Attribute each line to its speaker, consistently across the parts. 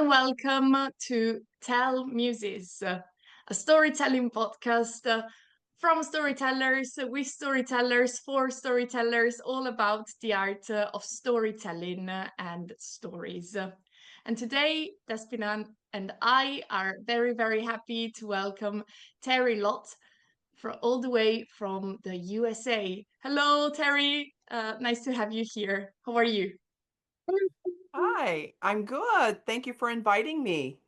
Speaker 1: and welcome to Tell Muses, a storytelling podcast from storytellers, with storytellers, for storytellers, all about the art of storytelling and stories. And today, Despina and I are very, very happy to welcome Teri Lott all the way from the USA. Hello, Teri. Nice to have you here. How are you?
Speaker 2: Hi, I'm good. Thank you for inviting me.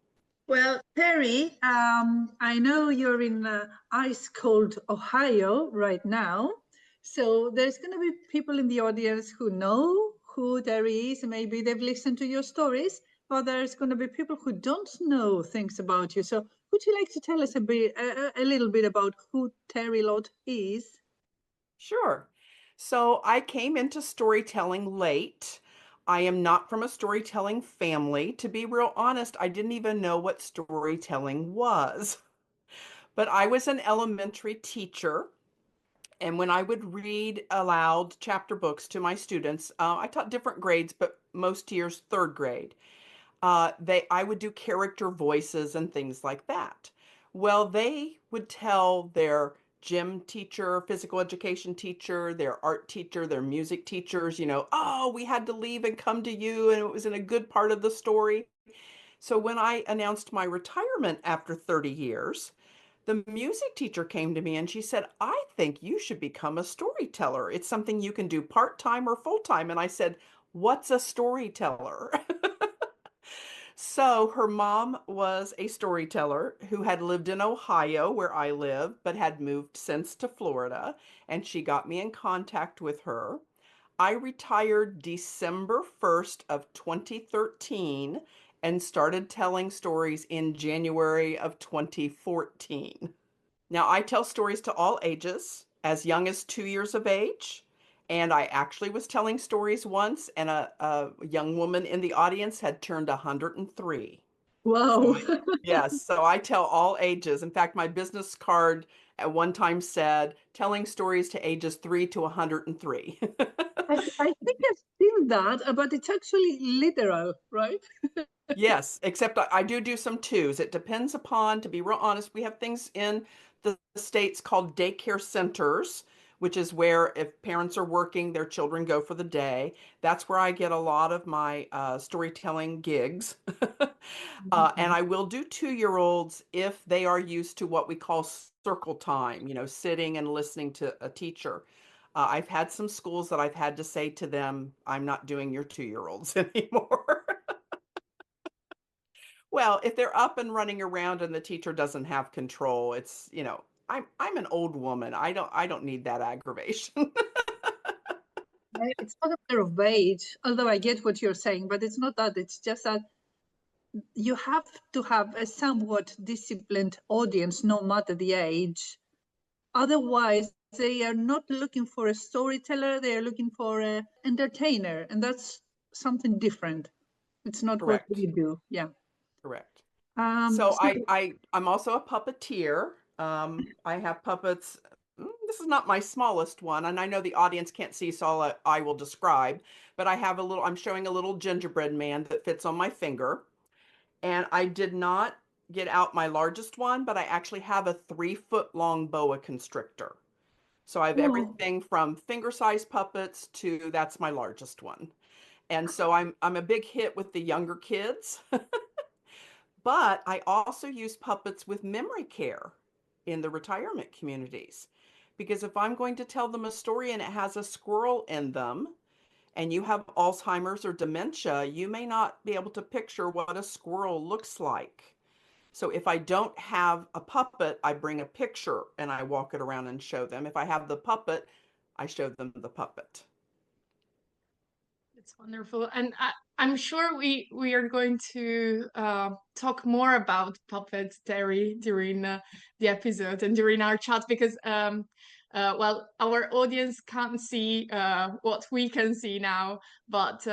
Speaker 3: Well, Terry, I know you're in ice cold Ohio right now. So there's going to be people in the audience who know who Terry is. Maybe they've listened to your stories, but there's going to be people who don't know things about you. So would you like to tell us a little bit about who Terry Lott is?
Speaker 2: Sure. So I came into storytelling late. I am not from a storytelling family. To be real honest, I didn't even know what storytelling was. But I was an elementary teacher, and when I would read aloud chapter books to my students, I taught different grades, but most years third grade. I would do character voices and things like that. Well, they would tell their gym teacher, physical education teacher, their art teacher, their music teachers, oh, we had to leave and come to you, and it was in a good part of the story. So when I announced my retirement after 30 years, the music teacher came to me and she said, I think you should become a storyteller. It's something you can do part-time or full-time. And I said, what's a storyteller? So her mom was a storyteller who had lived in Ohio, where I live, but had moved since to Florida, and she got me in contact with her. I retired December 1st of 2013 and started telling stories in January of 2014. Now, I tell stories to all ages, as young as 2 years of age. And I actually was telling stories once, and a young woman in the audience had turned 103.
Speaker 3: Wow.
Speaker 2: So, yes, so I tell all ages. In fact, my business card at one time said, telling stories to ages 3 to 103.
Speaker 3: I think I've seen that, but it's actually literal, right?
Speaker 2: Yes, except I do some twos. It depends upon, to be real honest, we have things in the states called daycare centers, which is where if parents are working, their children go for the day. That's where I get a lot of my storytelling gigs. And I will do 2-year-olds if they are used to what we call circle time, sitting and listening to a teacher. I've had some schools that I've had to say to them, I'm not doing your 2-year-olds anymore. Well, if they're up and running around and the teacher doesn't have control, I'm an old woman. I don't need that aggravation.
Speaker 3: It's not a matter of age, although I get what you're saying, but it's not that. It's just that you have to have a somewhat disciplined audience, no matter the age. Otherwise, they are not looking for a storyteller, they are looking for an entertainer, and that's something different. It's not what
Speaker 2: Correct.
Speaker 3: we do. Yeah.
Speaker 2: Correct.
Speaker 3: Um,
Speaker 2: So
Speaker 3: so,
Speaker 2: I'm also a puppeteer. I have puppets. This is not my smallest one, and I know the audience can't see, so I will describe. But I'm showing a little gingerbread man that fits on my finger. And I did not get out my largest one, but I actually have a 3-foot long boa constrictor. So I have
Speaker 3: oh,
Speaker 2: everything from finger-sized puppets to that's my largest one. And so I'm a big hit with the younger kids. But I also use puppets with memory care in the retirement communities. Because if I'm going to tell them a story and it has a squirrel in them, and you have Alzheimer's or dementia, you may not be able to picture what a squirrel looks like. So if I don't have a puppet, I bring a picture and I walk it around and show them. If I have the puppet, I show them the puppet.
Speaker 1: It's wonderful, and I'm sure we are going to talk more about puppets, Terry, during the episode and during our chat because well, our audience can't see what we can see now, but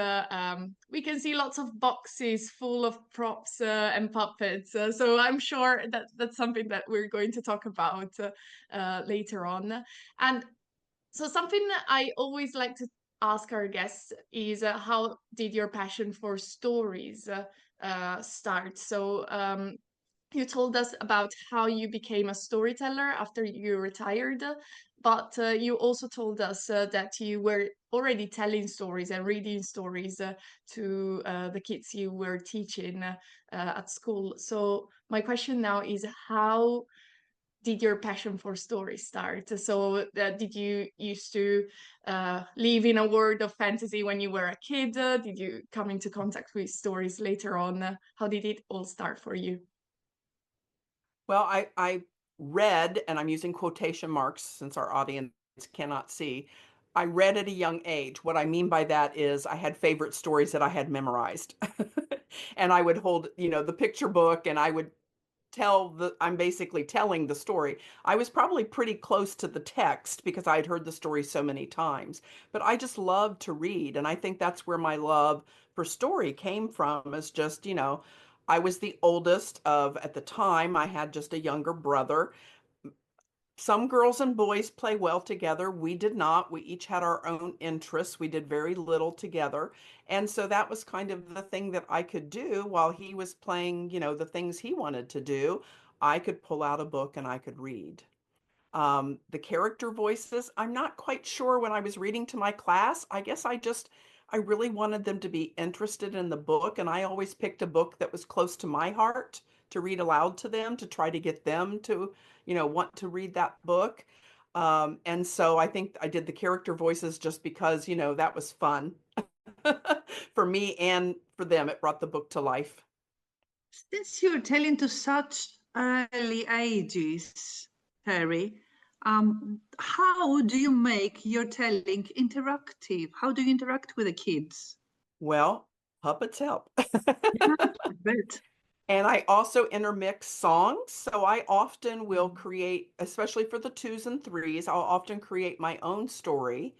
Speaker 1: we can see lots of boxes full of props and puppets. So I'm sure that that's something that we're going to talk about later on, and. So something that I always like to ask our guests is how did your passion for stories start. So you told us about how you became a storyteller after you retired, but you also told us that you were already telling stories and reading stories to the kids you were teaching at school. So my question now is, how did your passion for stories start? So did you used to live in a world of fantasy when you were a kid? Did you come into contact with stories later on? How did it all start for you?
Speaker 2: Well, I read, and I'm using quotation marks since our audience cannot see. I read at a young age. What I mean by that is I had favorite stories that I had memorized. And I would hold, the picture book and I would I'm basically telling the story. I was probably pretty close to the text because I had heard the story so many times, but I just loved to read. And I think that's where my love for story came from, is just, I was the oldest of, at the time, I had just a younger brother. Some girls and boys play well together. We did not. We each had our own interests. We did very little together. And so that was kind of the thing that I could do while he was playing, the things he wanted to do. I could pull out a book and I could read. The character voices, I'm not quite sure when I was reading to my class. I guess I really wanted them to be interested in the book. And I always picked a book that was close to my heart to read aloud to them, to try to get them to, want to read that book. And so I think I did the character voices just because, that was fun for me and for them. It brought the book to life.
Speaker 3: Since you're telling to such early ages, Terry, how do you make your telling interactive? How do you interact with the kids?
Speaker 2: Well, puppets help.
Speaker 3: Yeah, I bet.
Speaker 2: And I also intermix songs. So I often will create, especially for the twos and threes, I'll often create my own story,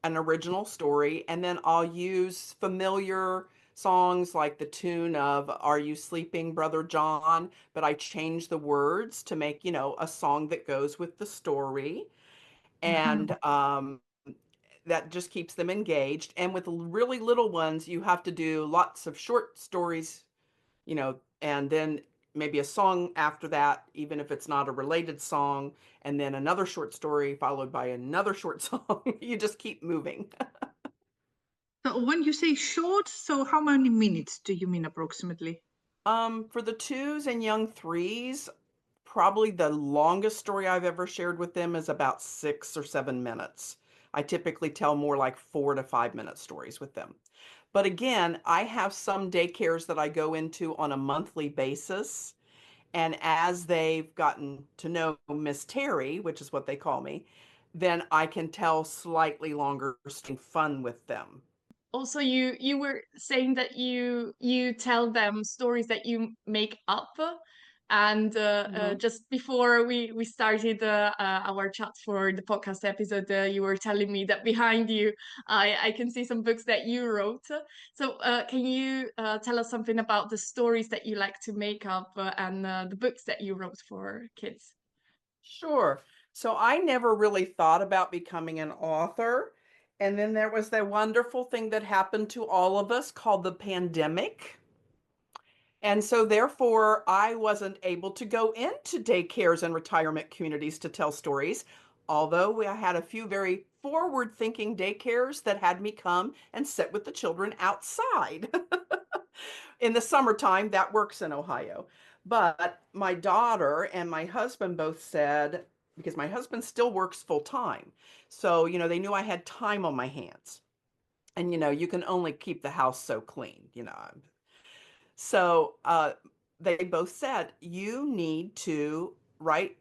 Speaker 2: an original story, and then I'll use familiar songs like the tune of Are You Sleeping, Brother John? But I change the words to make, a song that goes with the story.
Speaker 3: Uh-huh.
Speaker 2: And that just keeps them engaged. And with really little ones, you have to do lots of short stories, and then maybe a song after that, even if it's not a related song, and then another short story followed by another short song. You just keep moving.
Speaker 3: So when you say short, so how many minutes do you mean approximately?
Speaker 2: For the twos and young threes, probably the longest story I've ever shared with them is about 6 or 7 minutes. I typically tell more like 4 to 5 minute stories with them. But again, I have some daycares that I go into on a monthly basis. And as they've gotten to know Miss Teri, which is what they call me, then I can tell slightly longer fun with them.
Speaker 1: Also, you were saying that you tell them stories that you make up, and
Speaker 2: Mhm.
Speaker 1: just before we started our chat for the podcast episode, you were telling me that behind you I can see some books that you wrote. So can you tell us something about the stories that you like to make up, and the books that you wrote for kids?
Speaker 2: Sure. So I never really thought about becoming an author. And then there was that wonderful thing that happened to all of us called the pandemic. And so, therefore, I wasn't able to go into daycares and retirement communities to tell stories, although I had a few very forward thinking daycares that had me come and sit with the children outside. In the summertime, that works in Ohio. But my daughter and my husband both said, because my husband still works full time. So, they knew I had time on my hands. And, you can only keep the house so clean, so they both said, you need to write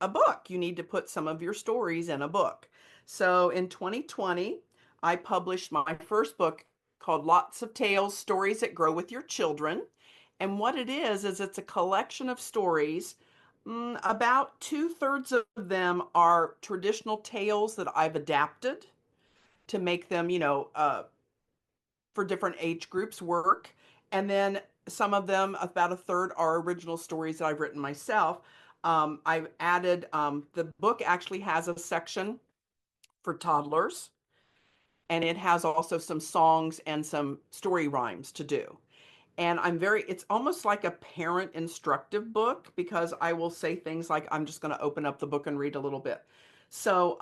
Speaker 2: a book. You need to put some of your stories in a book. So in 2020, I published my first book called Lots of Tales, Stories That Grow with Your Children. And what it is it's a collection of stories. About two-thirds of them are traditional tales that I've adapted to make them, for different age groups work. And then some of them, about a third, are original stories that I've written myself. I've added, the book actually has a section for toddlers, and it has also some songs and some story rhymes to do. And it's almost like a parent instructive book because I will say things like, I'm just going to open up the book and read a little bit. So,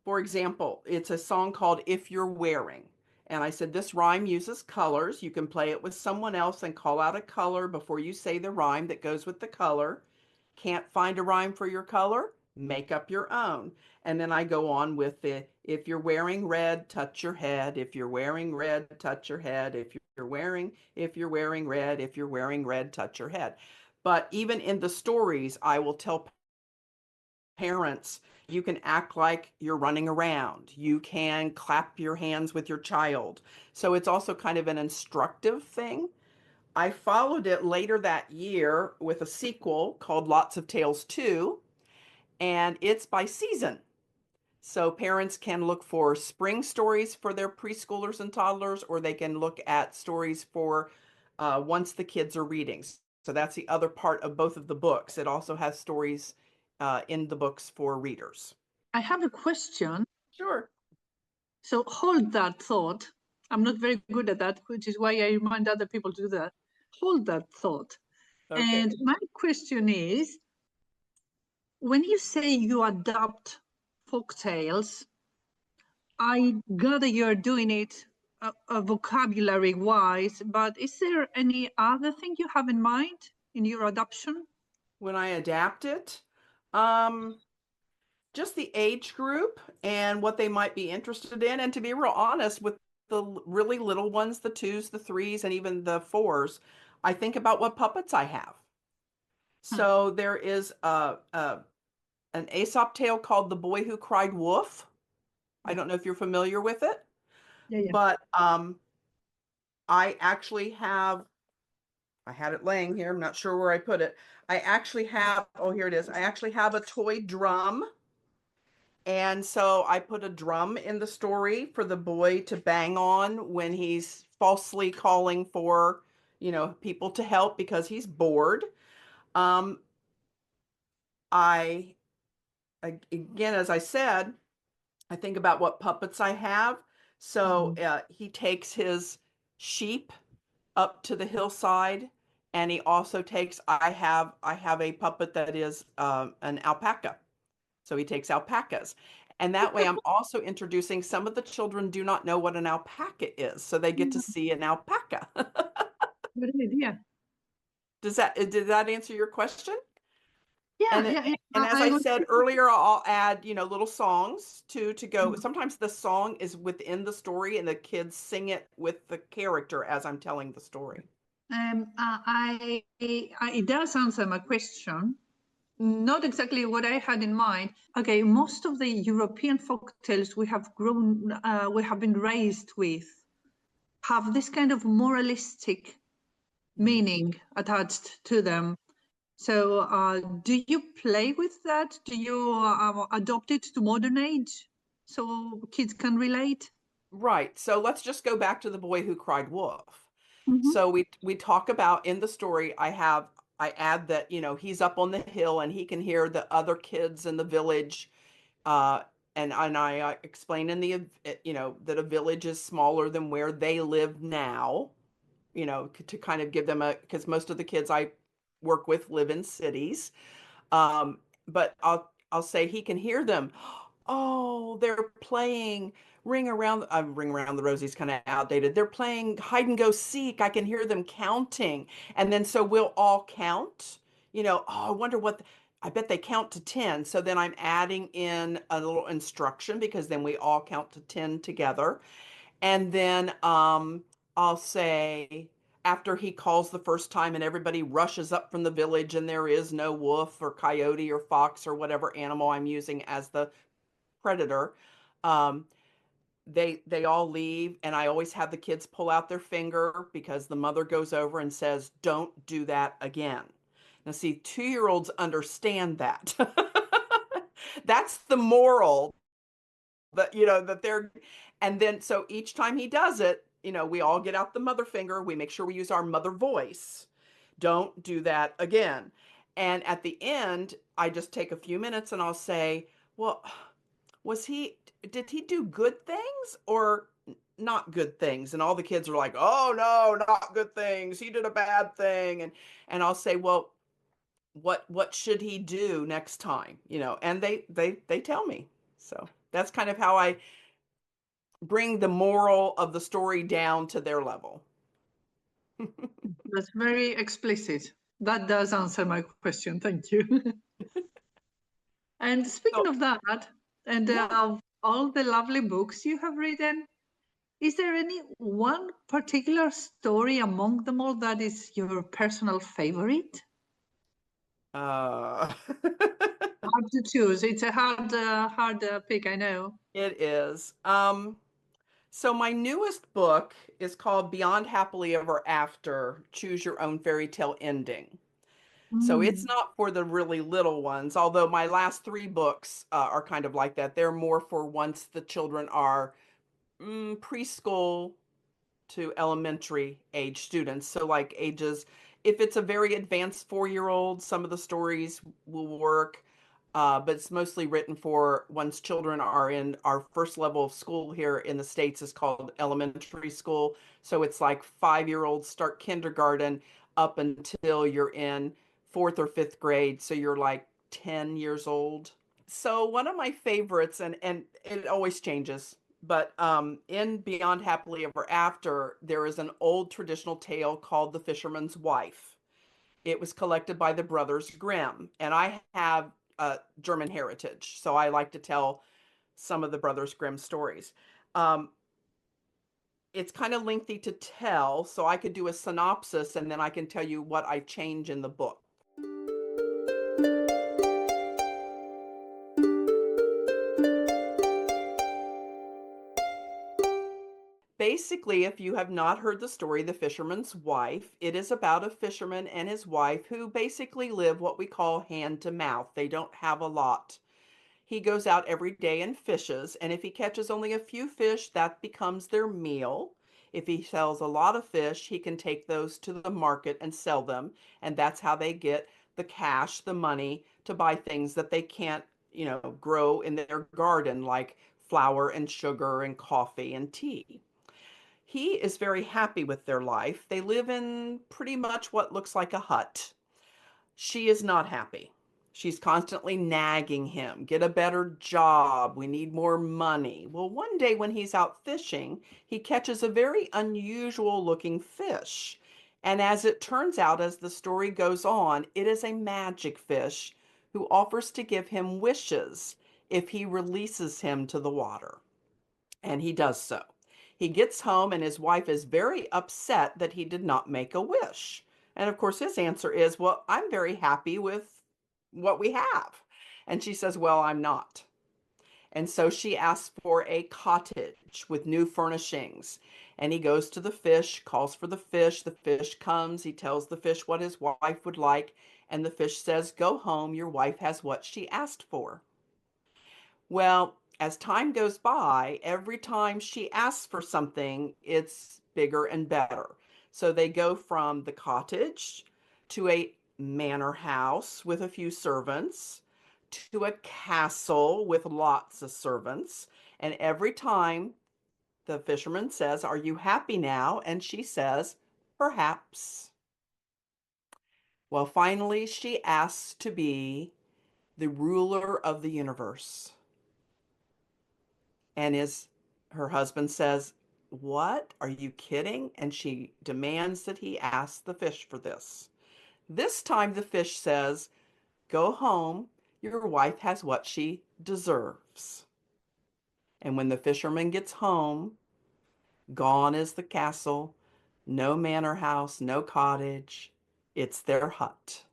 Speaker 2: for example, it's a song called If You're Wearing. And I said, this rhyme uses colors. You can play it with someone else and call out a color before you say the rhyme that goes with the color. Can't find a rhyme for your color? Make up your own. And then I go on with the, if you're wearing red, touch your head. If you're wearing red, touch your head. If you're wearing red, if you're wearing red, touch your head. But even in the stories, I will tell parents, you can act like you're running around. You can clap your hands with your child. So it's also kind of an instructive thing. I followed it later that year with a sequel called Lots of Tales 2, and it's by season. So parents can look for spring stories for their preschoolers and toddlers, or they can look at stories for once the kids are reading. So that's the other part of both of the books. It also has stories in the books for readers.
Speaker 3: I have a question.
Speaker 2: Sure.
Speaker 3: So hold that thought. I'm not very good at that, which is why I remind other people to do that. Hold that thought.
Speaker 2: Okay.
Speaker 3: And my question is, when you say you adapt folk tales, I gather you're doing it vocabulary wise, but is there any other thing you have in mind in your adoption?
Speaker 2: When I adapt it, just the age group and what they might be interested in. And to be real honest, with the really little ones, the twos, the threes, and even the fours, I think about what puppets I have. So there is an Aesop tale called The Boy Who Cried Wolf. I don't know if you're familiar with it,
Speaker 3: Yeah.
Speaker 2: but I actually have, I had it laying here. I'm not sure where I put it. I actually have, oh, here it is. I actually have a toy drum. And so I put a drum in the story for the boy to bang on when he's falsely calling for, people to help because he's bored. Um, I, again, as I said, I think about what puppets I have. So he takes his sheep up to the hillside, and he also takes, I have a puppet that is an alpaca. So he takes alpacas. And that way I'm also introducing, some of the children do not know what an alpaca is, so they get to see an alpaca.
Speaker 3: Good idea.
Speaker 2: Did that answer your question?
Speaker 3: Yeah,
Speaker 2: And
Speaker 3: yeah.
Speaker 2: and as I said earlier, I'll add, little songs to go. Sometimes the song is within the story and the kids sing it with the character as I'm telling the story.
Speaker 3: It does answer my question. Not exactly what I had in mind. Okay, most of the European folk tales we have been raised with have this kind of moralistic meaning attached to them. So do you play with that? Do you adopt it to modern age so kids can relate?
Speaker 2: Right. So let's just go back to The Boy Who Cried Wolf.
Speaker 3: Mm-hmm.
Speaker 2: So we talk about in the story, I add that, he's up on the hill and he can hear the other kids in the village. Uh, and I explain in that a village is smaller than where they live now, to kind of give them because most of the kids I work with live in cities. But I'll say he can hear them. Oh, they're playing Ring Around the Rosie's kind of outdated. They're playing hide and go seek. I can hear them counting. And then so we'll all count, oh, I wonder I bet they count to 10. So then I'm adding in a little instruction because then we all count to 10 together. And then I'll say, after he calls the first time and everybody rushes up from the village and there is no wolf or coyote or fox or whatever animal I'm using as the predator, um, they all leave, and I always have the kids pull out their finger because the mother goes over and says, "Don't do that again." Now, see, 2-year-olds understand that. That's the moral that they're, and then so each time he does it, we all get out the mother finger. We make sure we use our mother voice. Don't do that again. And at the end, I just take a few minutes and I'll say, well, did he do good things or not good things. And all the kids are like, oh no, not good things. He did a bad thing. And I'll say, well, what should he do next time? And they tell me. So that's kind of how I bring the moral of the story down to their level.
Speaker 3: That's very explicit. That does answer my question. Thank you. And speaking
Speaker 2: So,
Speaker 3: of that, and
Speaker 2: yeah.
Speaker 3: of all the lovely books you have written, is there any one particular story among them all that is your personal favorite?
Speaker 2: Uh,
Speaker 3: Hard to choose. It's a hard pick, I know.
Speaker 2: it is. So my newest book is called Beyond Happily Ever After, Choose Your Own Fairy Tale Ending. So it's
Speaker 3: Mm.
Speaker 2: not for the really little ones, although my last three books are kind of like that. They're more for once the children are preschool to elementary age students. So like ages, if it's a very advanced 4-year-old, some of the stories will work. But it's mostly written for once children are in our first level of school here in the States is called elementary school. So it's like 5-year-olds start kindergarten up until you're in fourth or fifth grade. So you're like 10 years old. So one of my favorites, and it always changes, but in Beyond Happily Ever After, there is an old traditional tale called The Fisherman's Wife. It was collected by the Brothers Grimm, and I have German heritage, so I like to tell some of the Brothers Grimm stories. Um, it's kind of lengthy to tell, so I could do a synopsis and then I can tell you what I change in the book. Basically, if you have not heard the story, The Fisherman's Wife, it is about a fisherman and his wife who basically live what we call hand to mouth. They don't have a lot. He goes out every day and fishes, and if he catches only a few fish, that becomes their meal. If he sells a lot of fish, he can take those to the market and sell them, and that's how they get the cash, the money to buy things that they can't, grow in their garden, like flour and sugar and coffee and tea. He is very happy with their life. They live in pretty much what looks like a hut. She is not happy. She's constantly nagging him, get a better job. We need more money. Well, one day when he's out fishing, he catches a very unusual looking fish. And as it turns out, as the story goes on, it is a magic fish who offers to give him wishes if he releases him to the water. And he does so. He gets home, and his wife is very upset that he did not make a wish. And of course, his answer is, well, I'm very happy with what we have. And she says, well, I'm not. And so she asks for a cottage with new furnishings. And he goes to the fish, calls for the fish. The fish comes. He tells the fish what his wife would like. And the fish says, go home. Your wife has what she asked for. Well, as time goes by, every time she asks for something, it's bigger and better. So they go from the cottage to a manor house with a few servants to a castle with lots of servants. And every time the fisherman says, are you happy now? And she says, perhaps. Well, finally, she asks to be the ruler of the universe. And her husband says, what? Are you kidding? And she demands that he ask the fish for this. This time the fish says, go home. Your wife has what she deserves. And when the fisherman gets home, gone is the castle, no manor house, no cottage. It's their hut.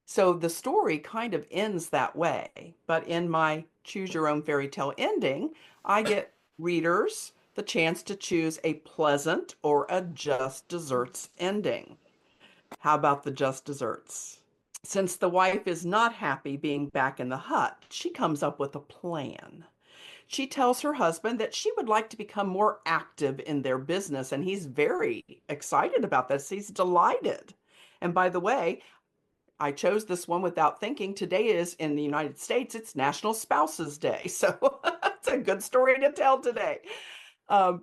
Speaker 2: So the story kind of ends that way. But in my Choose Your Own Fairy Tale ending, I get readers the chance to choose a pleasant or a just desserts ending. How about the just desserts? Since the wife is not happy being back in the hut, she comes up with a plan. She tells her husband that she would like to become more active in their business, and he's very excited about this. He's delighted. And by the way, I chose this one without thinking. Today is in the United States, it's National Spouses Day. So it's a good story to tell today. Um,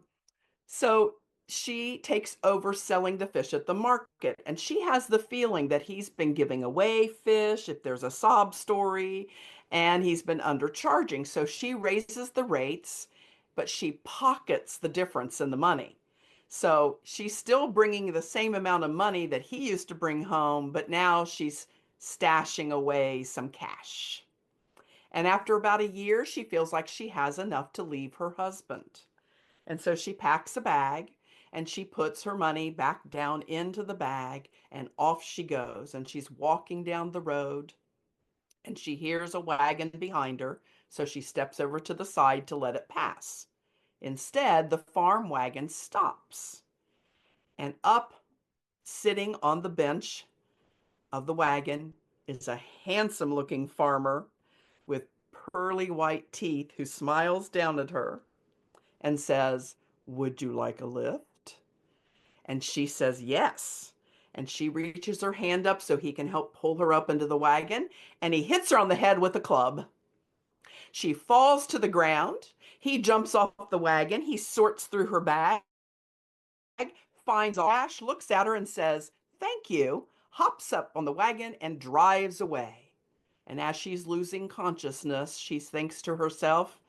Speaker 2: So she takes over selling the fish at the market, and she has the feeling that he's been giving away fish if there's a sob story, and he's been undercharging. So she raises the rates, but she pockets the difference in the money. So she's still bringing the same amount of money that he used to bring home, but now she's stashing away some cash. And after about a year, she feels like she has enough to leave her husband. And so she packs a bag and she puts her money back down into the bag and off she goes. And she's walking down the road and she hears a wagon behind her. So she steps over to the side to let it pass. Instead, the farm wagon stops. And up, sitting on the bench of the wagon, is a handsome looking farmer with pearly white teeth who smiles down at her and says, "Would you like a lift?" And she says, "Yes." And she reaches her hand up so he can help pull her up into the wagon, and he hits her on the head with a club. She falls to the ground. He jumps off the wagon. He sorts through her bag, finds Ash, looks at her and says, "Thank you," hops up on the wagon and drives away. And as she's losing consciousness, she thinks to herself,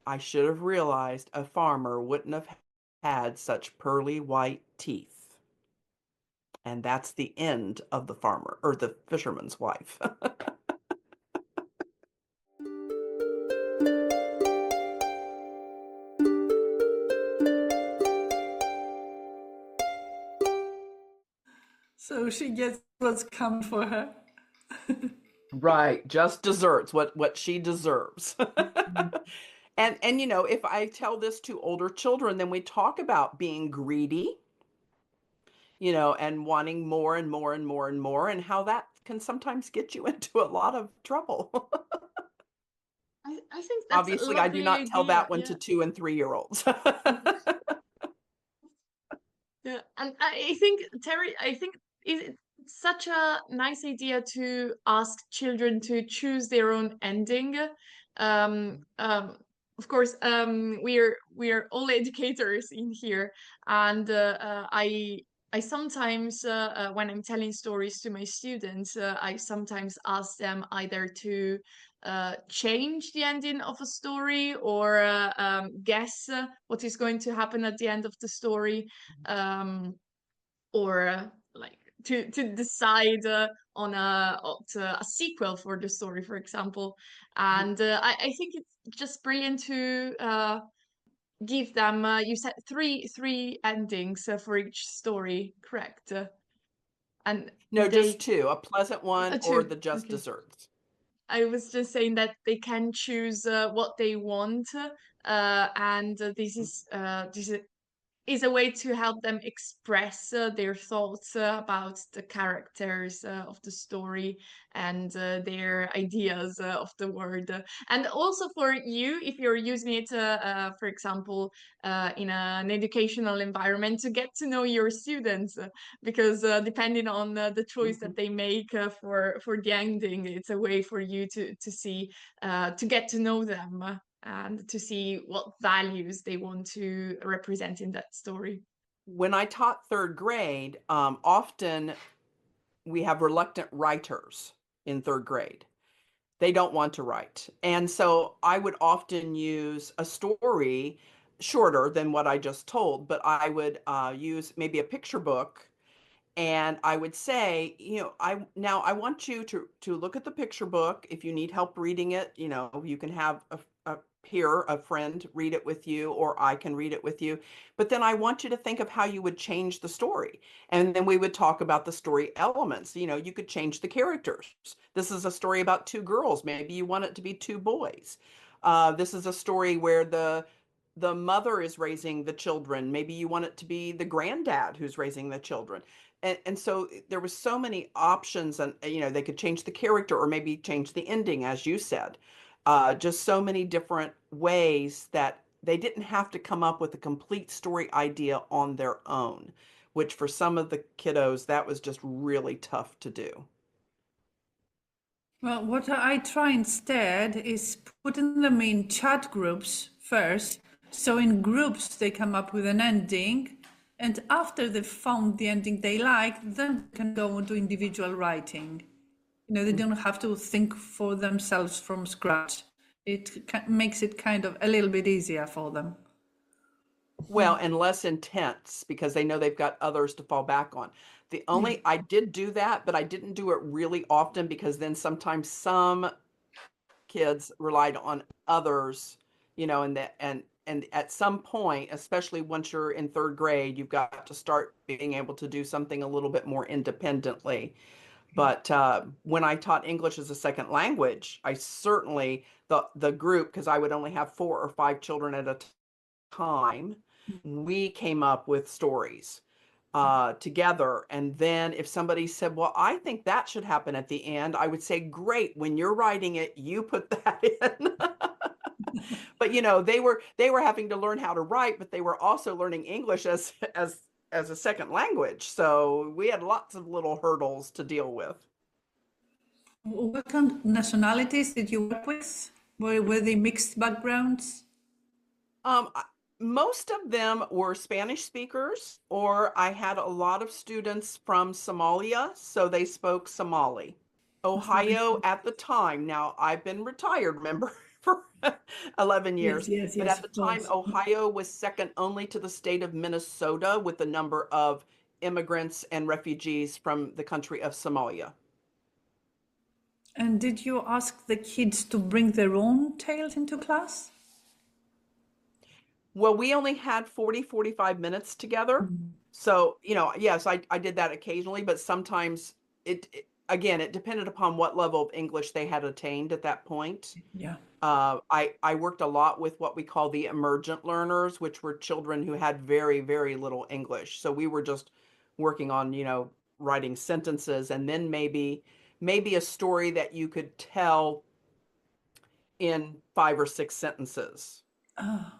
Speaker 2: "I should have realized a farmer wouldn't have had such pearly white teeth." And that's the end of the farmer or the fisherman's wife.
Speaker 3: So she gets what's coming for her.
Speaker 2: Right, just deserves what she deserves. And you know, if I tell this to older children, then we talk about being greedy, you know, and wanting more and more and more and more, and how that can sometimes get you into a lot of trouble.
Speaker 1: I think that's a
Speaker 2: Obviously, I do
Speaker 1: lovely
Speaker 2: not tell
Speaker 1: idea.
Speaker 2: that one
Speaker 1: Yeah.
Speaker 2: to 2 and 3 year olds.
Speaker 1: Yeah, and I think Terry, I think it's such a nice idea to ask children to choose their own ending. Um, um, of course, we're all educators in here, and I sometimes when I'm telling stories to my students, I sometimes ask them either to change the ending of a story or guess what is going to happen at the end of the story, um, or like to decide on a sequel for the story, for example. And I think it's just brilliant to give them. You said three endings for each story, correct? And
Speaker 2: No, just
Speaker 1: they
Speaker 2: two, a pleasant one or
Speaker 1: two.
Speaker 2: the just
Speaker 1: Okay.
Speaker 2: desserts.
Speaker 1: I was just saying that they can choose what they want, and this is a way to help them express their thoughts about the characters of the story and their ideas of the word. And also for you, if you're using it, for example, in an educational environment, to get to know your students, because depending on the choice
Speaker 2: Mhm.
Speaker 1: that they make for the ending, it's a way for you to see to get to know them and to see what values they want to represent in that story.
Speaker 2: When I taught third grade, often we have reluctant writers in third grade. They don't want to write. And so I would often use a story shorter than what I just told, but I would use maybe a picture book, and I would say, you know, I want you to look at the picture book. If you need help reading it, you know, you can have a peer, a friend read it with you, or I can read it with you. But then I want you to think of how you would change the story. And then we would talk about the story elements. You know, you could change the characters. This is a story about two girls. Maybe you want it to be two boys. This is a story where the mother is raising the children. Maybe you want it to be the granddad who's raising the children. And so there was so many options, and you know, they could change the character or maybe change the ending, as you said. Just so many different ways that they didn't have to come up with a complete story idea on their own, which for some of the kiddos, that was just really tough to do.
Speaker 3: Well, what I try instead is putting them in chat groups first
Speaker 4: So in groups, they come up with an ending, and after they've found the ending they like, then they can go into individual writing. They don't have to think for themselves from scratch. It makes it kind of a little bit easier for them.
Speaker 2: Well, and less intense because they know they've got others to fall back on. I did do that, but I didn't do it really often because then sometimes some kids relied on others, and at some point, especially once you're in third grade, you've got to start being able to do something a little bit more independently. But when I taught English as a second language, I certainly the group, because I would only have 4 or 5 children at a time, we came up with stories together. And then if somebody said, well, I think that should happen at the end, I would say, great, when you're writing it, you put that in. But they were having to learn how to write, but they were also learning English as a second language. So we had lots of little hurdles to deal with.
Speaker 4: What kind of nationalities did you work with? Were they mixed backgrounds?
Speaker 2: Most of them were Spanish speakers, or I had a lot of students from Somalia, so they spoke Somali. Ohio at the time, now I've been retired, remember, for 11 years,
Speaker 4: Yes,
Speaker 2: but
Speaker 4: yes,
Speaker 2: at the
Speaker 4: of
Speaker 2: time,
Speaker 4: course.
Speaker 2: Ohio was second only to the state of Minnesota with the number of immigrants and refugees from the country of Somalia.
Speaker 4: And did you ask the kids to bring their own tales into class?
Speaker 2: Well, we only had 45 minutes together. So, yes, I did that occasionally, but sometimes again, it depended upon what level of English they had attained at that point.
Speaker 4: Yeah.
Speaker 2: I worked a lot with what we call the emergent learners, which were children who had very, very little English. So we were just working on, writing sentences and then maybe a story that you could tell in 5 or 6 sentences.
Speaker 4: Oh,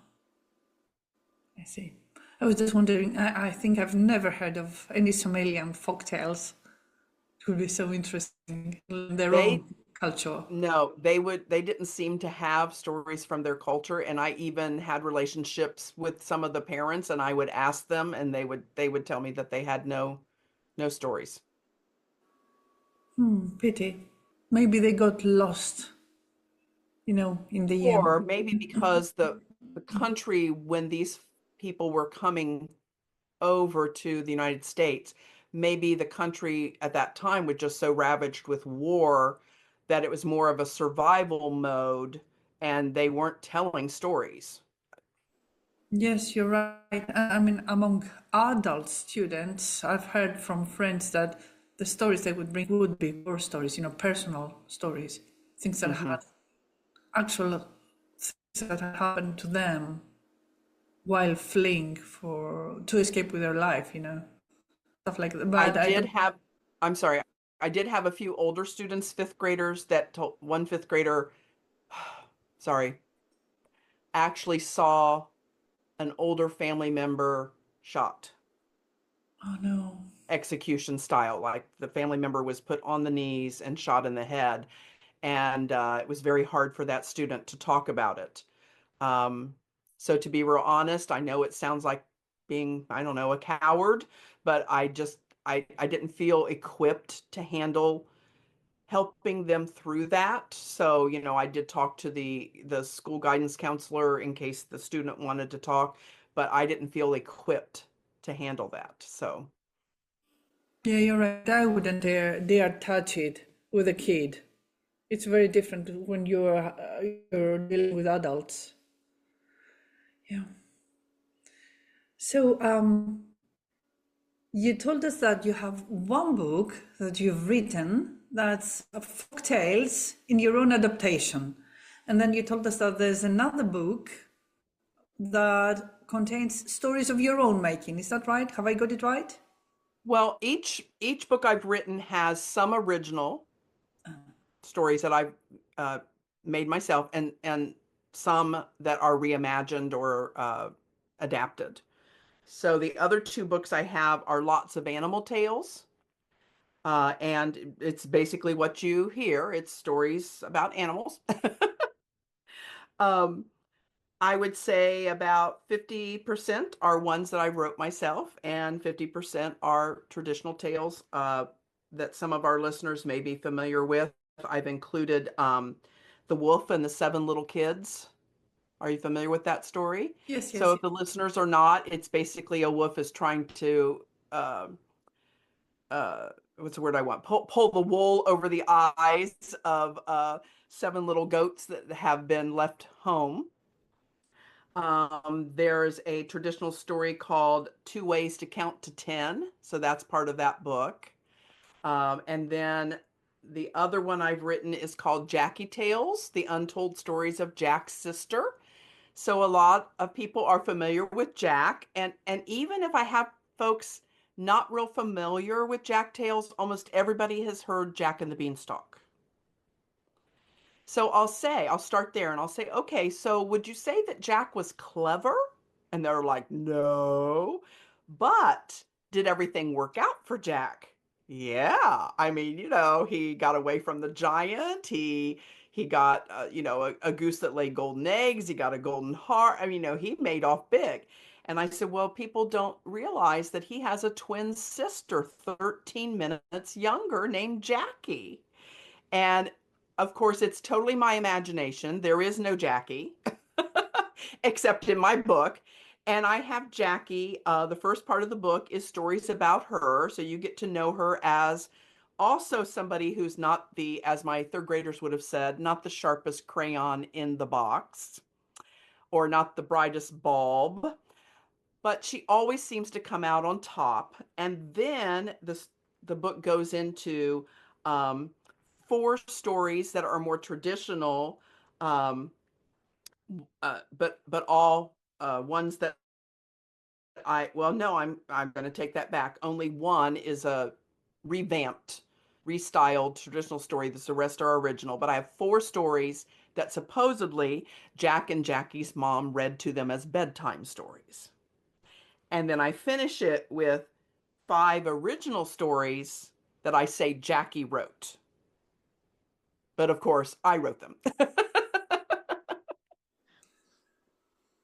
Speaker 4: I see. I was just wondering, I think I've never heard of any Somalian folktales. It would be so interesting in their
Speaker 2: They
Speaker 4: own culture.
Speaker 2: No, they didn't seem to have stories from their culture. And I even had relationships with some of the parents, and I would ask them, and they would tell me that they had no stories.
Speaker 4: Pity. Maybe they got lost, in the
Speaker 2: Or maybe because the country, when these people were coming over to the United States, maybe the country at that time was just so ravaged with war that it was more of a survival mode and they weren't telling stories.
Speaker 4: Yes, you're right. I mean, among adult students, I've heard from friends that the stories they would bring would be war stories, personal stories, things that
Speaker 2: Mm-hmm.
Speaker 4: had actual things that had happened to them while fleeing to escape with their life, stuff like that.
Speaker 2: I
Speaker 4: But I
Speaker 2: did
Speaker 4: don't.
Speaker 2: have, I'm sorry, I did have a few older students, fifth graders, that told one fifth grader, sorry, actually saw an older family member shot,
Speaker 4: Oh no.
Speaker 2: execution style. Like the family member was put on the knees and shot in the head. And it was very hard for that student to talk about it. Um, so to be real honest, I know it sounds like being, I don't know, a coward, but I didn't feel equipped to handle helping them through that. So, I did talk to the school guidance counselor in case the student wanted to talk, but I didn't feel equipped to handle that. So,
Speaker 4: Yeah, you're right. I wouldn't dare touch it with a kid. It's very different when you're dealing with adults. Yeah. So, you told us that you have one book that you've written that's folk tales in your own adaptation. And then you told us that there's another book that contains stories of your own making. Is that right? Have I got it right?
Speaker 2: well, each book I've written has some original stories that I've made myself, and some that are reimagined or adapted. So the other 2 books I have are lots of animal tales, and it's basically what you hear. It's stories about animals. um, I would say about 50% are ones that I wrote myself, and 50% are traditional tales that some of our listeners may be familiar with. I've included The Wolf and the Seven Little Kids. Are you familiar with that story?
Speaker 4: Yes,
Speaker 2: So
Speaker 4: yes.
Speaker 2: if the listeners are not, it's basically a wolf is trying to uh, what's the word I want? Pull the wool over the eyes of seven little goats that have been left home. There's a traditional story called Two Ways to Count to 10. So that's part of that book. And then the other one I've written is called Jackie Tales, The Untold Stories of Jack's Sister. So a lot of people are familiar with Jack. And even if I have folks not real familiar with Jack Tales, almost everybody has heard Jack and the Beanstalk. So I'll start there and I'll say, okay, so would you say that Jack was clever? And they're like, no. But did everything work out for Jack? Yeah. I mean, he got away from the giant. He got, a goose that laid golden eggs. He got a golden heart. I mean, he made off big. And I said, well, people don't realize that he has a twin sister, 13 minutes younger, named Jackie. And of course, it's totally my imagination. There is no Jackie, except in my book. And I have Jackie. The first part of the book is stories about her. So you get to know her as also somebody who's not as my third graders would have said, not the sharpest crayon in the box or not the brightest bulb, but she always seems to come out on top. And then the book goes into um, four stories that are more traditional, but all ones that I'm going to take that back. Only one is a revamped, restyled traditional story. The rest are original, but I have four stories that supposedly Jack and Jackie's mom read to them as bedtime stories. And then I finish it with five original stories that I say Jackie wrote. But of course, I wrote them.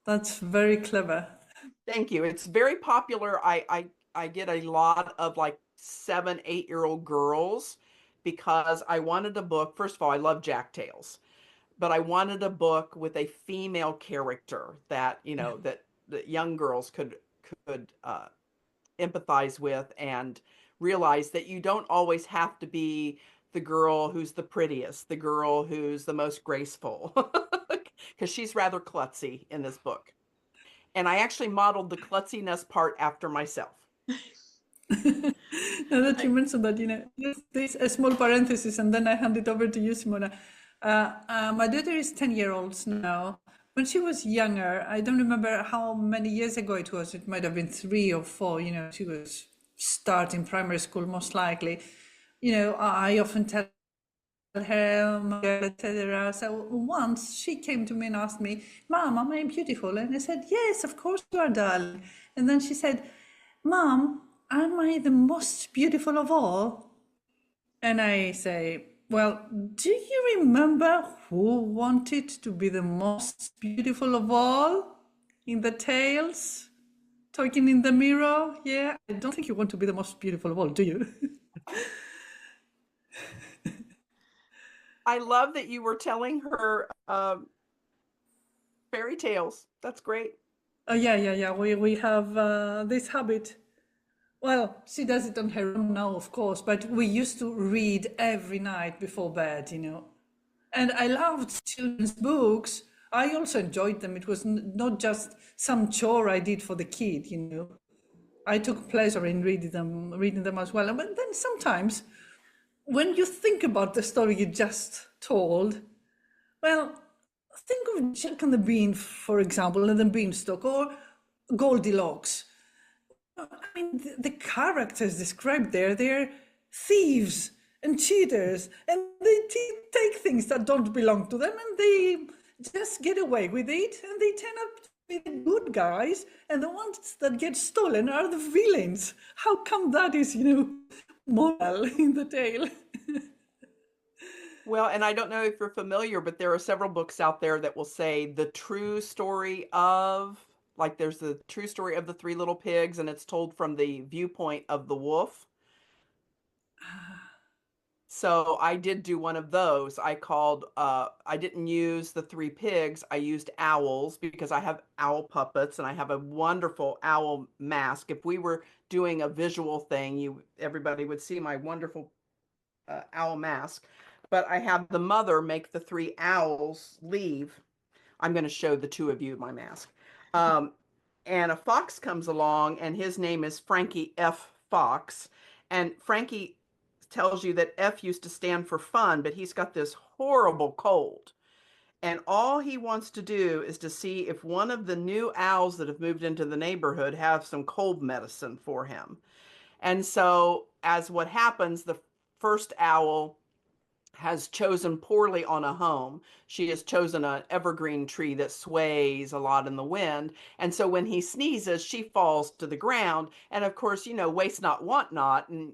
Speaker 4: That's very clever.
Speaker 2: Thank you. It's very popular. I get a lot of like 7, 8-year-old girls because I wanted a book. First of all, I love Jack Tales, but I wanted a book with a female character that, that young girls could empathize with and realize that you don't always have to be the girl who's the prettiest, the girl who's the most graceful, because she's rather klutzy in this book. And I actually modeled the klutziness part after myself.
Speaker 4: Now that you mentioned that, there's a small parenthesis, and then I hand it over to you, Simona. My daughter is 10-year-old now. When she was younger, I don't remember how many years ago it was. It might have been 3 or 4. She was starting primary school, most likely. I often tell her, etc. So once she came to me and asked me, "Mom, am I beautiful?" And I said, "Yes, of course you are, darling." And then she said, "Mom, am I the most beautiful of all?" And I say, "Well, do you remember who wanted to be the most beautiful of all in the tales? Talking in the mirror? Yeah, I don't think you want to be the most beautiful of all, do you?"
Speaker 2: I love that you were telling her fairy tales. That's great.
Speaker 4: Oh, yeah. We have this habit. Well, she does it on her own now, of course, but we used to read every night before bed, And I loved children's books. I also enjoyed them. It was not just some chore I did for the kid, I took pleasure in reading them as well. But then sometimes, when you think about the story you just told, well, think of Jack and the Bean, for example, and the Beanstalk, or Goldilocks. I mean, the characters described there, they're thieves and cheaters, and they take things that don't belong to them, and they just get away with it, and they turn up to be the good guys, and the ones that get stolen are the villains. How come that is, moral in the tale?
Speaker 2: Well, and I don't know if you're familiar, but there are several books out there that will say the true story of, like there's the true story of the Three Little Pigs, and it's told from the viewpoint of the wolf. So I did do one of those. I didn't use the three pigs. I used owls because I have owl puppets and I have a wonderful owl mask. If we were doing a visual thing, everybody would see my wonderful owl mask. But I have the mother make the three owls leave. I'm going to show the two of you my mask. Um, and a fox comes along, and his name is Frankie F. Fox. And Frankie tells you that F used to stand for fun, but he's got this horrible cold. And all he wants to do is to see if one of the new owls that have moved into the neighborhood have some cold medicine for him. And so, as what happens, the first owl has chosen poorly on a home. She has chosen an evergreen tree that sways a lot in the wind. And so when he sneezes, she falls to the ground. And of course, waste not, want not, and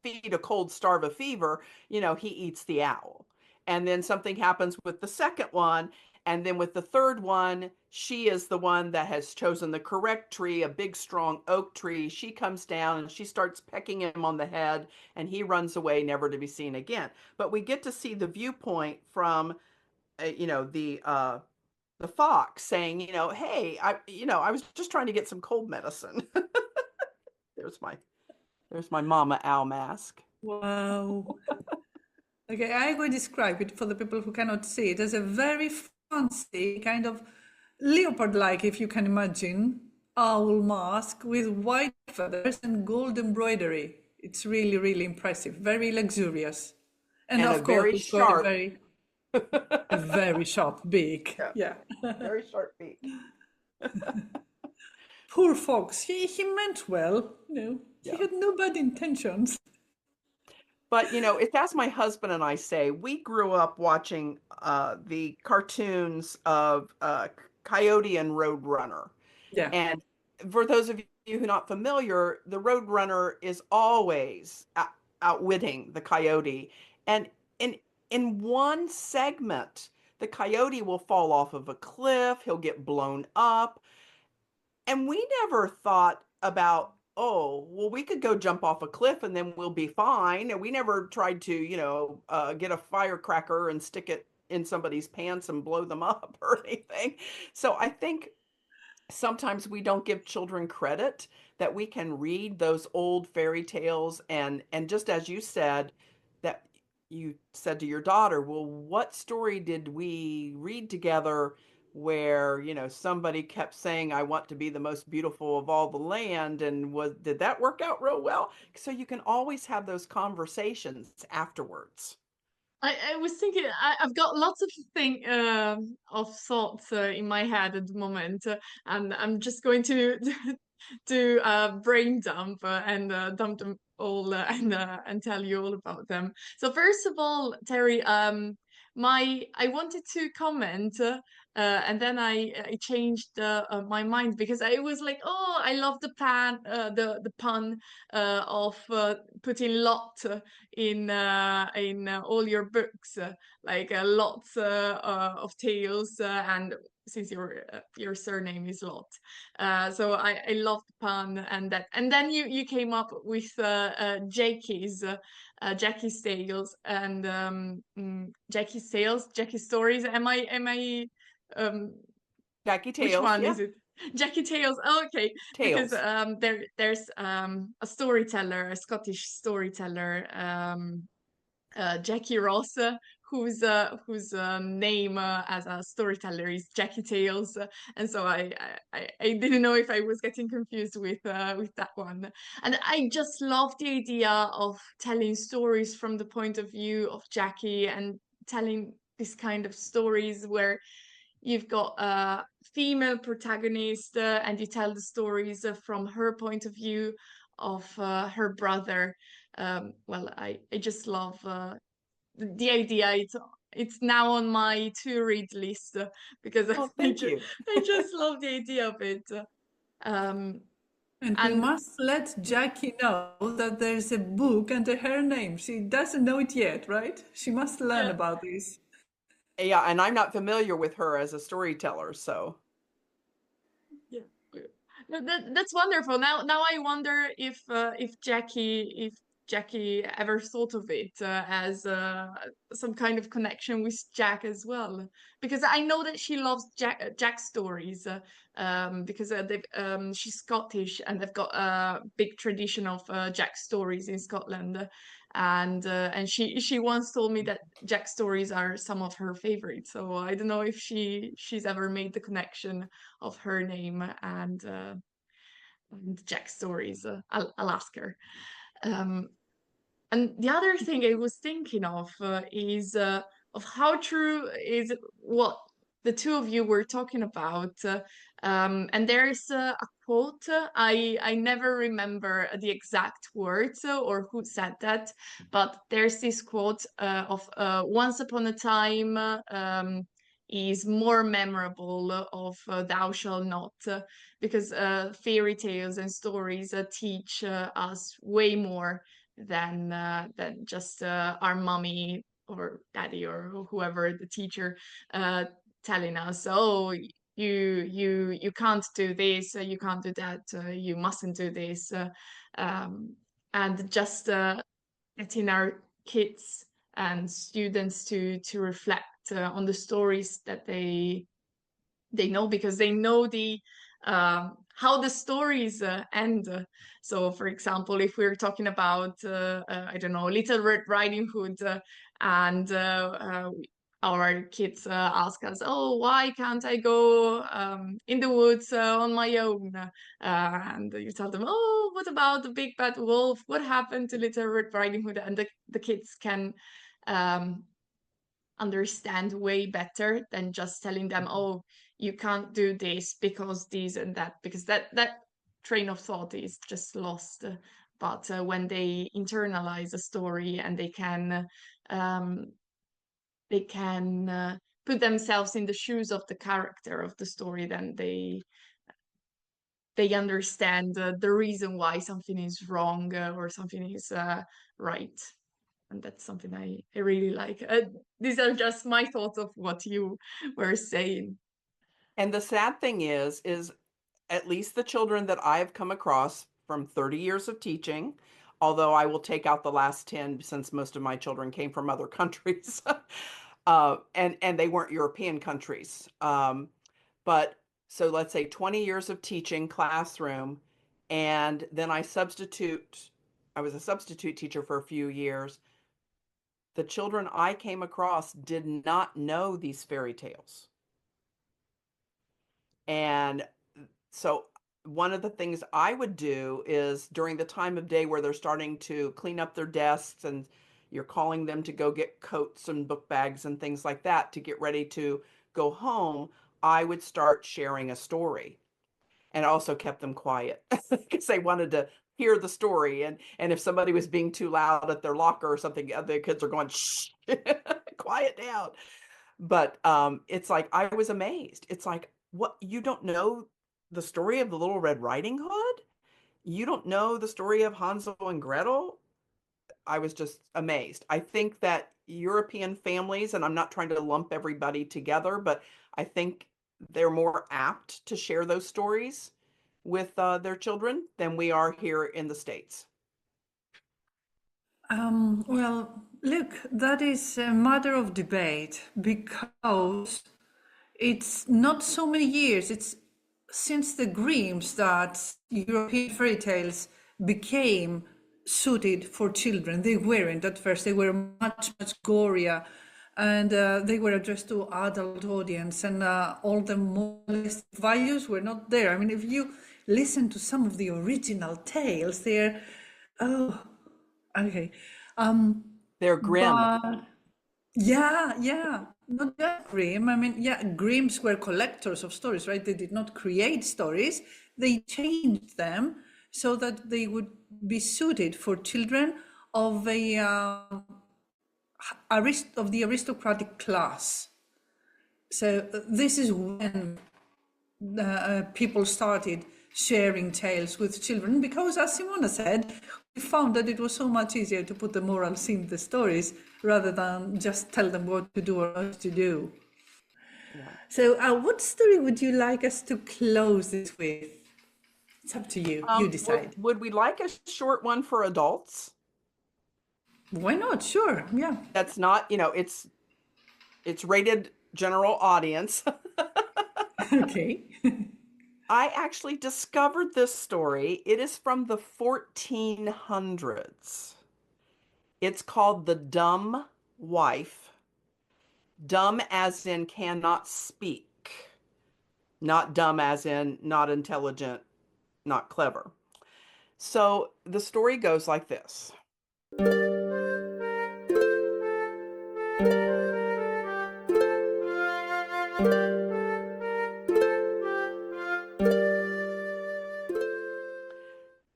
Speaker 2: feed a cold, starve a fever, he eats the owl. And then something happens with the second one. And then with the third one, she is the one that has chosen the correct tree, a big, strong oak tree. She comes down and she starts pecking him on the head, and he runs away, never to be seen again. But we get to see the viewpoint from, the fox saying, hey, I was just trying to get some cold medicine. there's my mama owl mask.
Speaker 4: Wow. Okay, I will describe it for the people who cannot see it as a very fancy kind of leopard-like, if you can imagine, owl mask with white feathers and gold embroidery. It's really, really impressive, very luxurious. And
Speaker 2: a
Speaker 4: of course,
Speaker 2: very
Speaker 4: it's got
Speaker 2: sharp.
Speaker 4: a very sharp beak. Yeah.
Speaker 2: Very sharp beak.
Speaker 4: Poor fox. He meant well. He
Speaker 2: Yeah.
Speaker 4: had no bad intentions.
Speaker 2: But it's as my husband and I say, we grew up watching the cartoons of Coyote and Roadrunner.
Speaker 4: Yeah.
Speaker 2: And for those of you who are not familiar, the Roadrunner is always outwitting the Coyote. And in one segment, the Coyote will fall off of a cliff, he'll get blown up. And we never thought about, oh, well, we could go jump off a cliff and then we'll be fine. And we never tried to, get a firecracker and stick it in somebody's pants and blow them up or anything. So I think sometimes we don't give children credit that we can read those old fairy tales, and just as you said, that you said to your daughter, well, what story did we read together where somebody kept saying, I want to be the most beautiful of all the land, and did that work out real well? So you can always have those conversations afterwards.
Speaker 1: I was thinking I've got lots of thoughts in my head at the moment, and I'm just going to do a brain dump and dump them all and tell you all about them. So first of all, Terry, I wanted to comment. And then I changed my mind because I was like, oh, I love the pun of putting Lott in all your books, like lots of tales, and since your surname is Lott, so I love the pun and that. And then you came up with Jackie's tales and Jackie's stories. Am I
Speaker 2: Jackie
Speaker 1: which
Speaker 2: Tales,
Speaker 1: one
Speaker 2: yeah.
Speaker 1: is it? Jackie Tales. Oh, okay.
Speaker 2: Tales.
Speaker 1: Because there's a storyteller, a Scottish storyteller, Jackie Ross, whose name as a storyteller is Jackie Tales, and so I didn't know if I was getting confused with that one. And I just love the idea of telling stories from the point of view of Jackie, and telling this kind of stories where you've got a female protagonist, and you tell the stories from her point of view of her brother. Well, I just love the idea. It's now on my to read list because
Speaker 2: Oh, thank you.
Speaker 1: I just love the idea of it. Um,
Speaker 4: And we
Speaker 1: And
Speaker 4: must let Jackie know that there's a book under her name. She doesn't know it yet, right? She must learn
Speaker 1: yeah,
Speaker 4: about this.
Speaker 2: Yeah, and I'm not familiar with her as a storyteller, so.
Speaker 1: yeah. That's wonderful. Now I wonder if Jackie ever thought of it as some kind of connection with Jack as well, because I know that she loves Jack stories because she's Scottish and they've got a big tradition of Jack stories in Scotland. And she once told me that Jack stories are some of her favorites. So I don't know if she's ever made the connection of her name and Jack stories. I'll ask her. Um, and the other thing I was thinking of is of how true is what the two of you were talking about. And there's a quote. I never remember the exact words or who said that, but there's this quote of "Once upon a time." Is more memorable of thou shall not because fairy tales and stories teach us way more than just our mommy or daddy or whoever the teacher uh, telling us, oh, you can't do this, you can't do that, you mustn't do this, um, and just getting our kids and students to reflect on the stories that they know because they know the how the stories end. So, for example, if we're talking about I don't know, Little Red Riding Hood, and our kids ask us, "Oh, why can't I go in the woods on my own?" And you tell them, "Oh, what about the big bad wolf? What happened to Little Red Riding Hood?" And the kids can um, understand way better than just telling them, oh, you can't do this because this and that, because that train of thought is just lost. But when they internalize a story and um, they can put themselves in the shoes of the character of the story, then they understand the reason why something is wrong or something is right. And that's something I really like. These are just my thoughts of what you were saying.
Speaker 2: And the sad thing is at least the children that I've come across from 30 years of teaching, although I will take out the last 10 since most of my children came from other countries, and they weren't European countries. But so let's say 20 years of teaching classroom, and then I was a substitute teacher for a few years. The children I came across did not know these fairy tales. And so one of the things I would do is during the time of day where they're starting to clean up their desks and you're calling them to go get coats and book bags and things like that to get ready to go home, I would start sharing a story and also kept them quiet because they wanted to hear the story. And if somebody was being too loud at their locker or something, the kids are going, shh, quiet down. But it's like I was amazed. It's like, what, you don't know the story of the Little Red Riding Hood? You don't know the story of Hansel and Gretel? I was just amazed. I think that European families, and I'm not trying to lump everybody together, but I think they're more apt to share those stories with their children than we are here in the States.
Speaker 4: Well, look, that is a matter of debate because it's not so many years. It's since the Grimms that European fairy tales became suited for children. They weren't at first. They were much, much gorier, and they were addressed to adult audience, and all the moralistic values were not there. I mean, if you listen to some of the original tales, they're, oh, okay.
Speaker 2: They're grim.
Speaker 4: But yeah, not just Grimm. I mean, yeah, Grimms were collectors of stories, right? They did not create stories. They changed them so that they would be suited for children of a of the aristocratic class. So this is when people started sharing tales with children because, as Simona said, we found that it was so much easier to put the morals in the stories rather than just tell them what to do or not to do.
Speaker 2: Yeah.
Speaker 4: So what story would you like us to close this with? It's up to you. You decide.
Speaker 2: Would we like a short one for adults?
Speaker 4: Why not? Sure. Yeah.
Speaker 2: That's not, it's rated general audience.
Speaker 4: Okay.
Speaker 2: I actually discovered this story. It is from the 1400s. It's called The Dumb Wife. Dumb as in cannot speak, not dumb as in not intelligent, not clever. So the story goes like this.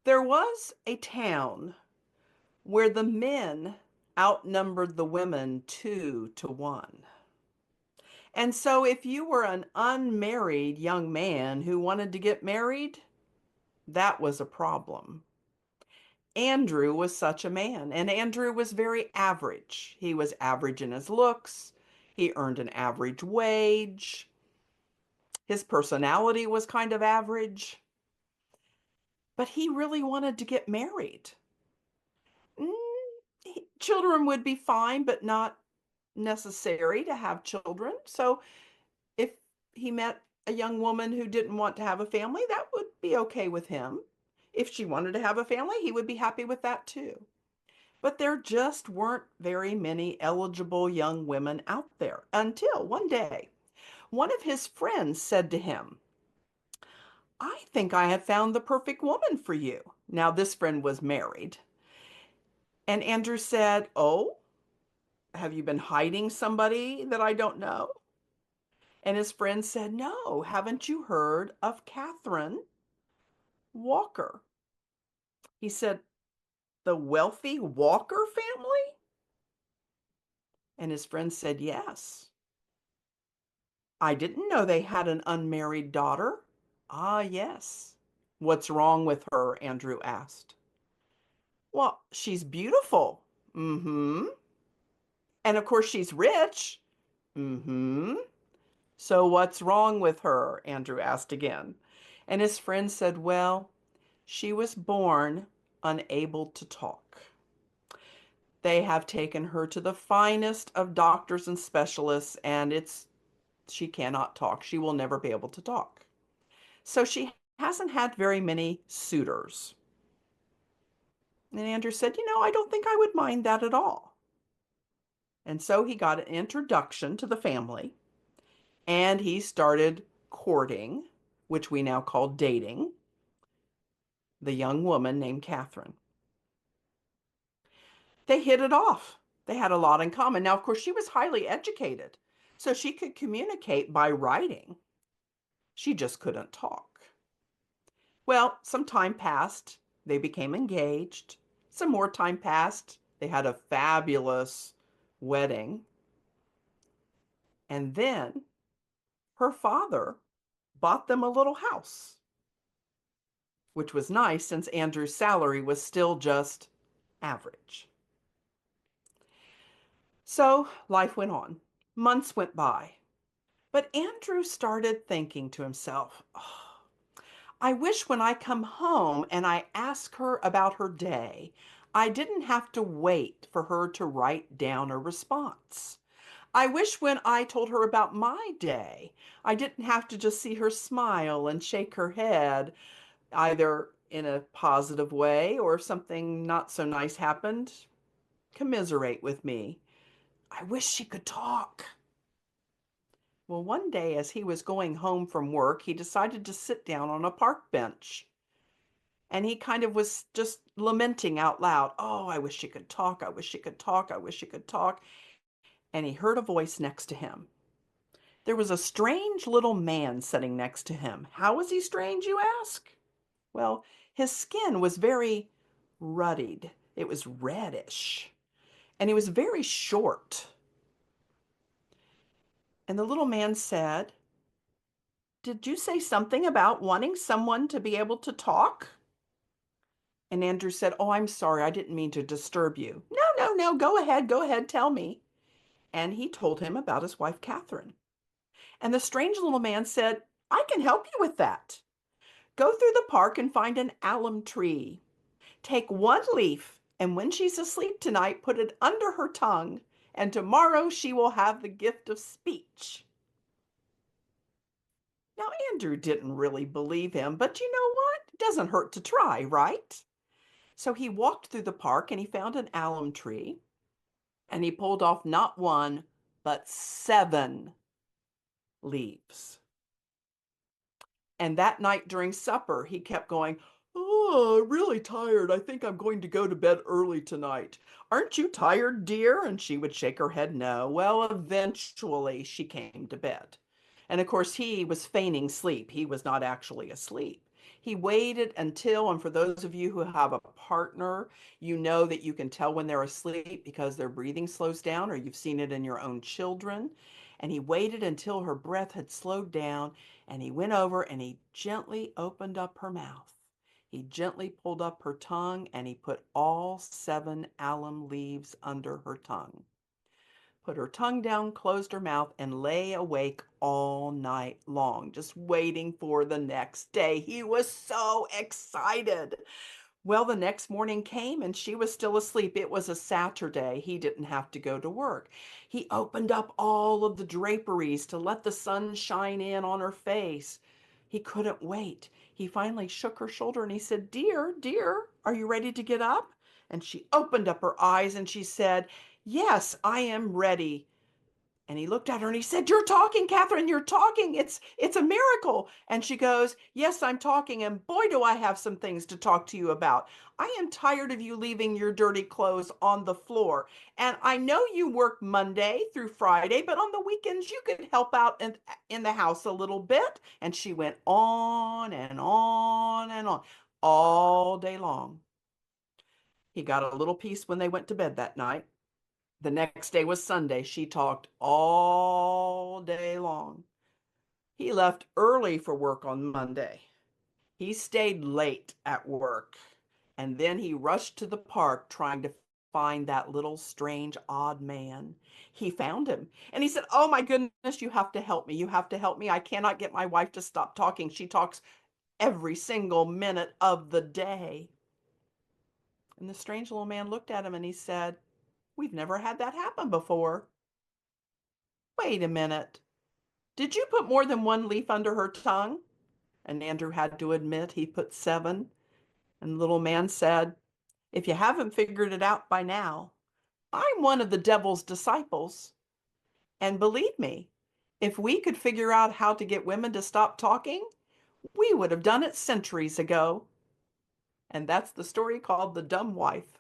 Speaker 2: There was a town where the men outnumbered the women 2-1. And so if you were an unmarried young man who wanted to get married, that was a problem. Andrew was such a man, and Andrew was very average. He was average in his looks. He earned an average wage. His personality was kind of average. But he really wanted to get married. Children would be fine, but not necessary to have children. So if he met a young woman who didn't want to have a family, that would be okay with him. If she wanted to have a family, he would be happy with that too. But there just weren't very many eligible young women out there until one day, one of his friends said to him, "I think I have found the perfect woman for you." Now, this friend was married. And Andrew said, "Oh, have you been hiding somebody that I don't know?" And his friend said, "No, haven't you heard of Catherine Walker?" He said, "The wealthy Walker family?" And his friend said, "Yes." "I didn't know they had an unmarried daughter." "Ah, yes." "What's wrong with her?" Andrew asked. "Well, she's beautiful." "Mm-hmm." "And of course she's rich." "Mm-hmm." "So what's wrong with her?" Andrew asked again. And his friend said, "Well, she was born unable to talk. They have taken her to the finest of doctors and specialists, and she cannot talk. She will never be able to talk. So she hasn't had very many suitors." And Andrew said, "I don't think I would mind that at all." And so he got an introduction to the family, and he started courting, which we now call dating, the young woman named Catherine. They hit it off. They had a lot in common. Now, of course, she was highly educated, so she could communicate by writing. She just couldn't talk. Well, some time passed. They became engaged. Some more time passed. They had a fabulous wedding. And then her father bought them a little house, which was nice since Andrew's salary was still just average. So life went on. Months went by. But Andrew started thinking to himself, "Oh, I wish when I come home and I ask her about her day, I didn't have to wait for her to write down a response. I wish when I told her about my day, I didn't have to just see her smile and shake her head, either in a positive way or if something not so nice happened, commiserate with me. I wish she could talk." Well, one day as he was going home from work, he decided to sit down on a park bench. And he kind of was just lamenting out loud, "Oh, I wish she could talk. I wish she could talk. I wish she could talk." And he heard a voice next to him. There was a strange little man sitting next to him. How was he strange, you ask? Well, his skin was very ruddied. It was reddish. And he was very short. And the little man said, Did you say something about wanting someone to be able to talk? And Andrew said, Oh, I'm sorry. I didn't mean to disturb you. No, no, no. Go ahead, tell me. And he told him about his wife, Catherine. And the strange little man said, I can help you with that. Go through the park and find an alum tree. Take one leaf, and when she's asleep tonight, put it under her tongue, and tomorrow she will have the gift of speech. Now, Andrew didn't really believe him, but you know what? It doesn't hurt to try, right? So he walked through the park and he found an alum tree, and he pulled off not one, but 7 leaves. And that night during supper, he kept going, Oh, I'm really tired. I think I'm going to go to bed early tonight. Aren't you tired, dear? And she would shake her head no. Well, eventually she came to bed. And of course, he was feigning sleep. He was not actually asleep. He waited until, and for those of you who have a partner, you know that you can tell when they're asleep because their breathing slows down, or you've seen it in your own children. And he waited until her breath had slowed down, and he went over and he gently opened up her mouth. He gently pulled up her tongue, and he put all 7 alum leaves under her tongue. Put her tongue down, closed her mouth, and lay awake all night long, just waiting for the next day. He was so excited. Well, the next morning came and she was still asleep. It was a Saturday. He didn't have to go to work. He opened up all of the draperies to let the sun shine in on her face. He couldn't wait. He finally shook her shoulder and he said, Dear, dear, are you ready to get up? And she opened up her eyes and she said, Yes, I am ready. And he looked at her and he said, You're talking, Catherine, you're talking. It's a miracle. And she goes, Yes, I'm talking. And boy, do I have some things to talk to you about. I am tired of you leaving your dirty clothes on the floor. And I know you work Monday through Friday, but on the weekends you could help out in the house a little bit. And she went on and on and on all day long. He got a little peace when they went to bed that night. The next day was Sunday. She talked all day long. He left early for work on Monday. He stayed late at work. And then he rushed to the park trying to find that little strange odd man. He found him and he said, Oh my goodness, you have to help me. You have to help me. I cannot get my wife to stop talking. She talks every single minute of the day. And the strange little man looked at him and he said, We've never had that happen before. Wait a minute. Did you put more than 1 leaf under her tongue? And Andrew had to admit he put 7. And the little man said, If you haven't figured it out by now, I'm one of the devil's disciples. And believe me, if we could figure out how to get women to stop talking, we would have done it centuries ago. And that's the story called The Dumb Wife.